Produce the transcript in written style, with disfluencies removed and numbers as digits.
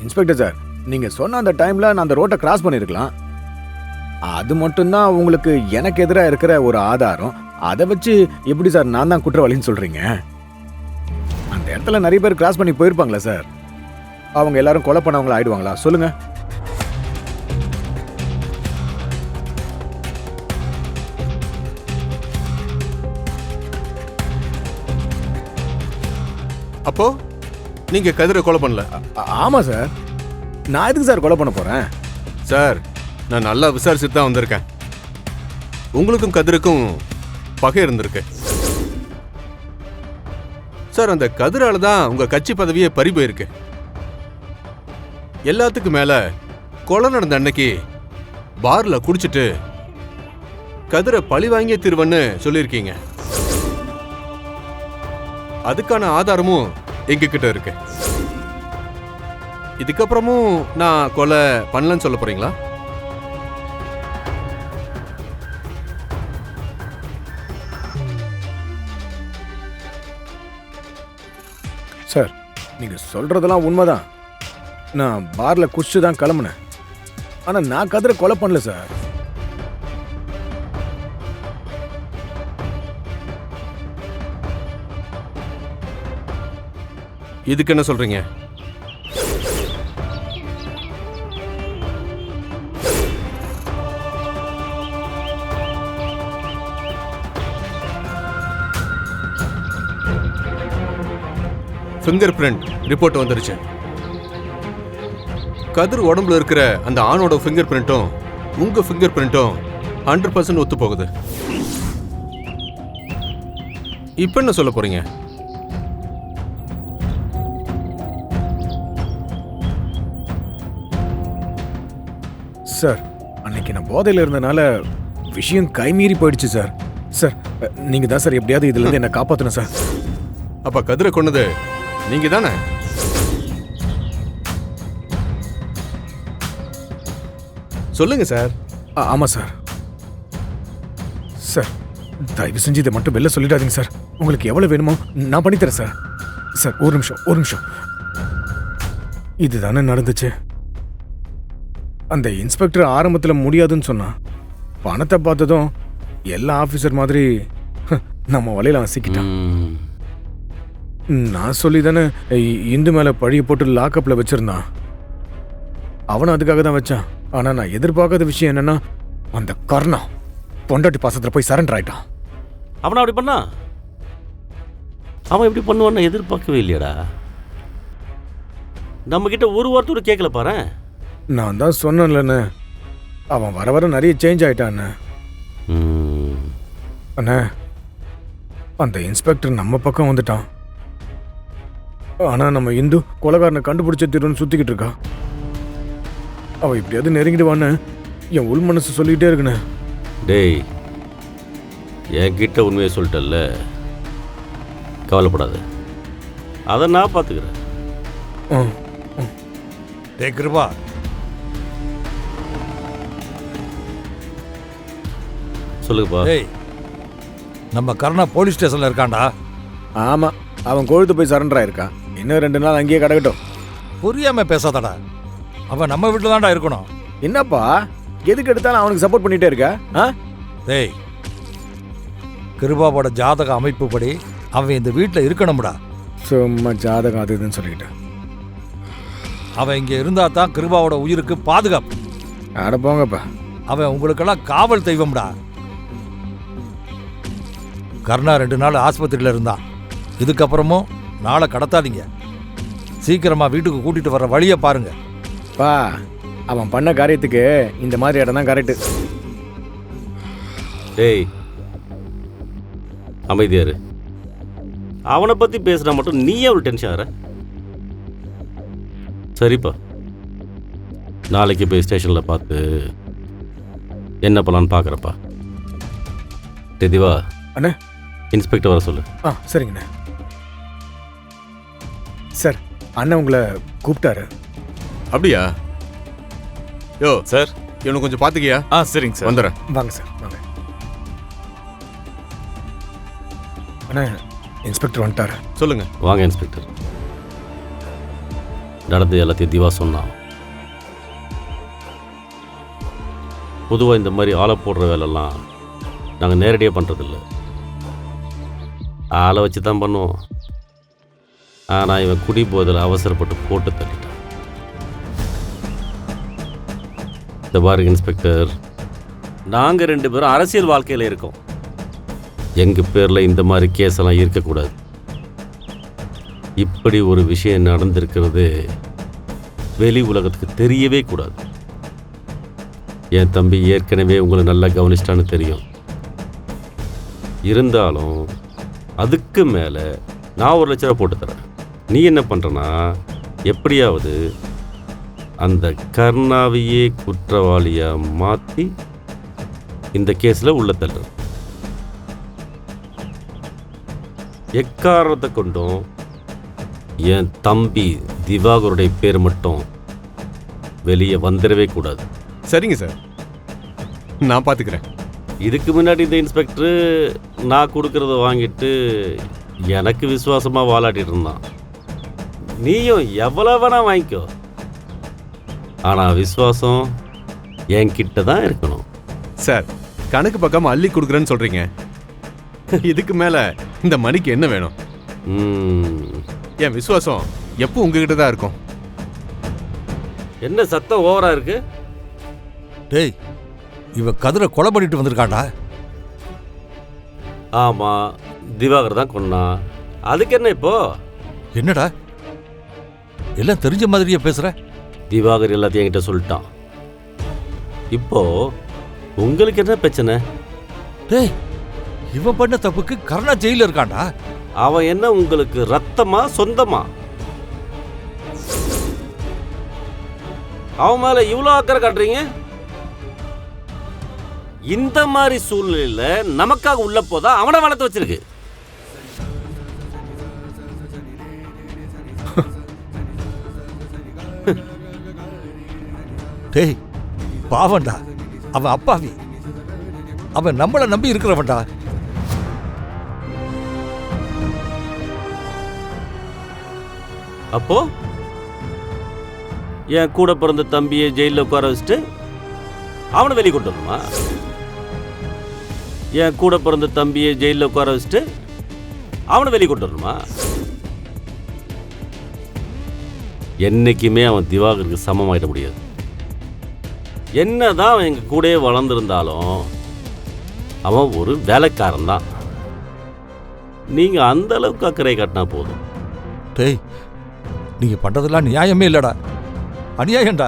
Inspector sir, நீங்க சொன்ன அந்த டைம்ல நான் அந்த ரோட்டை கிராஸ் பண்ணிருக்கலாம். அது மட்டும்தான் உங்களுக்கு எனக்கு எதிராக இருக்கிற ஒரு ஆதாரம். அதை வச்சு எப்படி சார் நான் தான் குற்றவாளின்னு சொல்றீங்க? அந்த இடத்துல நிறைய பேர் கிராஸ் பண்ணி போயிருப்பாங்களா சார்? அவங்க எல்லாரும் கொலை பண்ணவங்களா ஆயிடுவாங்களா சொல்லுங்க? அப்போ நீங்க கதிரை கொலை பண்ணல? ஆமா சார். நான் எதுக்கு சார் கொலை பண்ண போறேன்? சார், நான் நல்லா விசாரிச்சுட்டு தான் வந்திருக்கேன். உங்களுக்கும் கதிருக்கும் பகை இருந்திருக்கு சார். அந்த கதிரால தான் உங்க கட்சி பதவியே பறி போயிருக்கு. எல்லாத்துக்கும் மேல கொலை நடந்த அன்னைக்கு பார்ல குடிச்சிட்டு கதிரை பழி வாங்கிய திருவன்னு சொல்லியிருக்கீங்க. அதுக்கான ஆதாரமும் எங்க கிட்ட இருக்கு. இதுக்கப்புறமும் நான் கொலை பண்ணலன்னு சொல்ல போறீங்களா? சார், நீங்க சொல்றதெல்லாம் உண்மைதான். நான் பார்ல குடிச்சு தான் கிளம்புனேன். ஆனா நான் கதிரை கொலை பண்ணல சார். இதுக்கு என்ன சொல்றீங்க? ஃபிங்கர் பிரிண்ட் ரிப்போர்ட் வந்துருச்சு. கதிர் உடம்புல இருக்கிற அந்த ஆணோட ஃபிங்கர் பிரிண்ட்டும் உங்க ஃபிங்கர் பிரிண்ட்டும் 100% ஒத்து போகுது. இப்ப என்ன சொல்ல போறீங்க? சார், அன்னைக்கு நான் போதையில் இருந்தனால விஷயம் கைமீறி போயிடுச்சு சார். சார், நீங்க தான் சார் எப்படியாவது இதுல இருந்து என்ன காப்பாத்தணும் சார். அப்ப கதிரை கொன்னது நீங்க தானே? சொல்லுங்க சார். ஆமா சார். சார், தயவு செஞ்சு இதை மட்டும் வெளில சொல்லிடாதீங்க சார். உங்களுக்கு எவ்வளவு வேணுமோ நான் பண்ணித்தரேன் சார். சார், ஒரு நிமிஷம். இதுதானே நடந்துச்சு. அந்த இன்ஸ்பெக்டர் ஆரம்பத்தில் முடியாதுன்னு சொன்னான். பணத்தை பார்த்ததும் எல்லா ஆபீசர் மாதிரி நம்ம வலையில சிக்கிட்டான். நான் சொல்லி தானே இந்து மேல பழிய போட்டு லாக்அப்ல வச்சிருந்தான். அவனும் அதுக்காக தான் வச்சான். ஆனா நான் எதிர்பார்க்காத விஷயம் என்னன்னா, அந்த கர்ணா பொண்டாட்டி பாசத்துல போய் சரண்டர் ஆயிட்டான். அவனை அப்படி பண்ணா? அவன் எப்படி பண்ணுவான்னு எதிர்பார்க்கவே இல்லையடா. நம்ம கிட்ட ஒரு வார்த்தை கேட்கல பாரு. நான் தான் சொன்னேன்லண்ணே, அவன் வர வர நிறைய சேஞ்ச் ஆயிட்டான் அண்ணே. அந்த இன்ஸ்பெக்டர் நம்ம பக்கம் வந்துட்டான். ஆனா நம்ம இந்து கொலைகாரனை கண்டுபிடிச்ச தீர்வுன்னு சுத்திக்கிட்டு இருக்கா. அவ இப்படியாவது நெருங்கிடுவான்னு என் உள் மனசு சொல்லிக்கிட்டே இருக்குண்ணே. டேய், என்கிட்ட உண்மையை சொல்லிட்டல்ல, கவலைப்படாத, அதை நான் பார்த்துக்கிறேன். டேய் கிருபா, சொல்லுங்கப்பா. டேய், நம்ம கர்ணா போலீஸ் ஸ்டேஷன்ல இருக்கான்டா. ஆமா, அவன் கோழுத்து போய் சரண்டர் ஆயிருக்கான். இன்னும் 2 நாள் அங்கேயே கிடக்கட்டும். புரியாம பேசாதடா. அவன் நம்ம வீட்டில் தான்டா இருக்கணும். என்னப்பா எதுக்கு எடுத்தாலும் அவனுக்கு சப்போர்ட் பண்ணிட்டே இருக்க? டேய், கிருபாவோட ஜாதக அமைப்புப்படி அவன் இந்த வீட்டில் இருக்கணும்டா. சும்மா ஜாதகம் அது இதுன்னு சொல்லிக்கிட்டேன். அவன் இங்கே இருந்தா தான் கிருபாவோட உயிருக்கு பாதுகாப்பு. ஆட போங்கப்பா. அவன் உங்களுக்கெல்லாம் காவல் தெய்வம்டா. கர்ணா 2 நாள் ஆஸ்பத்திரியில் இருந்தான். இதுக்கப்புறமும் நாளை கடத்தாதீங்க. சீக்கிரமா வீட்டுக்கு கூட்டிட்டு வர வழியை பாருங்க. பா, அவன் பண்ண காரியத்துக்கு இந்த மாதிரி இடம் தான் கரெக்டு. டேய், அமைதியாரு. அவனை பற்றி பேசுனா மட்டும் நீயே ஒரு டென்ஷன் ஆகிற. சரிப்பா, நாளைக்கு போய் ஸ்டேஷனில் பார்த்து என்ன பண்ணலான்னு பார்க்குறப்பா. தெதிவா அண்ணே, இன்ஸ்பெக்டர் வர சொல்லு. சரிங்கண்ணே. சார், அண்ணன் உங்களை கூப்பிட்டாரு. அப்படியா? யோ சார், இவனை கொஞ்சம் பார்த்துக்கியா? சரிங்க சார், வந்துடுறேன். வாங்க சார், வாங்க. அண்ணே, இன்ஸ்பெக்டர் வந்துட்டாரு. சொல்லுங்க. வாங்க இன்ஸ்பெக்டர். நடந்து எல்லாத்தையும் திவா சொன்னான். பொதுவாக இந்த மாதிரி ஆளை போடுற வேலைலாம் நாங்கள் நேரடியாக பண்ணுறதில்ல, ஆளை வச்சு தான் பண்ணுவோம். ஆனால் இவன் குடி போதில் அவசரப்பட்டு போட்டு தள்ளிட்டான். இந்த பாருங்க இன்ஸ்பெக்டர், நாங்கள் 2 பேரும் அரசியல் வாழ்க்கையில் இருக்கோம். எங்கள் பேரில் இந்த மாதிரி கேஸெல்லாம் இருக்கக்கூடாது. இப்படி ஒரு விஷயம் நடந்திருக்கிறது வெளி உலகத்துக்கு தெரியவே கூடாது. என் தம்பி ஏற்கனவே உங்களை நல்லா கவனிச்சிட்டான்னு தெரியும். இருந்தாலும் அதுக்கு மேலே நான் 1 லட்ச ரூபா போட்டு தரேன். நீ என்ன பண்ணுறனா, எப்படியாவது அந்த கர்ணாவையே குற்றவாளியாக மாற்றி இந்த கேஸில் உள்ள தள்ளுற. எக்காரணத்தை கொண்டும் என் தம்பி திவாகருடைய பேர் மட்டும் வெளியே வந்துடவே கூடாது. சரிங்க சார், நான் பார்த்துக்கிறேன். இதுக்கு முன்னாடி இந்த இன்ஸ்பெக்டர் நான் கொடுக்கறத வாங்கிட்டு எனக்கு விசுவாசமாக வாலாட்டிட்டு இருந்தான். நீயும் எவ்வளோ வேணா வாங்கிக்கோ, ஆனால் விசுவாசம் என்கிட்ட தான் இருக்கணும். சார், கணக்கு பக்கம் அள்ளி கொடுக்குறேன்னு சொல்றீங்க. இதுக்கு மேல இந்த மணிக்கு என்ன வேணும்? என் விசுவாசம் எப்போ உங்ககிட்ட தான் இருக்கும். என்ன சத்தம் ஓவரா இருக்கு? டேய், இவ கதிரை கொலை பண்ணிட்டு வந்திருக்காண்டா. ஆமாம், திவாகர் தான் கொன்னான். அதுக்கு என்ன இப்போ? என்னடா எல்லாம் தெரிஞ்ச மாதிரியே பேசுற? திவாகர் எல்லாத்தையும் என்கிட்ட சொல்லிட்டான். இப்போ உங்களுக்கு என்ன பிரச்சனை? டேய், இவன் பண்ண தப்புக்கு கருணா ஜெயில இருக்காண்டா. அவன் என்ன உங்களுக்கு ரத்தமா சொந்தமா? அவன் மேல இவ்வளோ அக்கறை காட்டுறீங்க? இந்த மாதிரி சூழ்நிலையில நமக்காக உள்ள போதா அவனை வளர்த்து வச்சிருக்கு. டேய், பாவண்டா, அவன் அப்பாவி. அவன் நம்மளை நம்பி இருக்கிறவன்டா. அப்போ என் கூட பிறந்த தம்பியை ஜெயிலில் உட்கார வச்சுட்டு அவனை வெளியே கொண்டு வரணுமா? என் கூட பிறந்த தம்பியை ஜெயிலில் உட்கார வச்சுட்டு அவனை வெளியே கொண்டு வரணுமா? என்னைக்குமே அவன் திவாகருக்கு சமமாயிட முடியாது. என்னதான் அவன் எங்கள் கூடயே வளர்ந்துருந்தாலும் அவன் ஒரு வேலைக்காரன் தான். நீங்கள் அந்த அளவுக்கு அக்கறை காட்டினா போதும். டேய், நீங்க பண்றதெல்லாம் நியாயமே இல்லடா, அநியாயம்டா.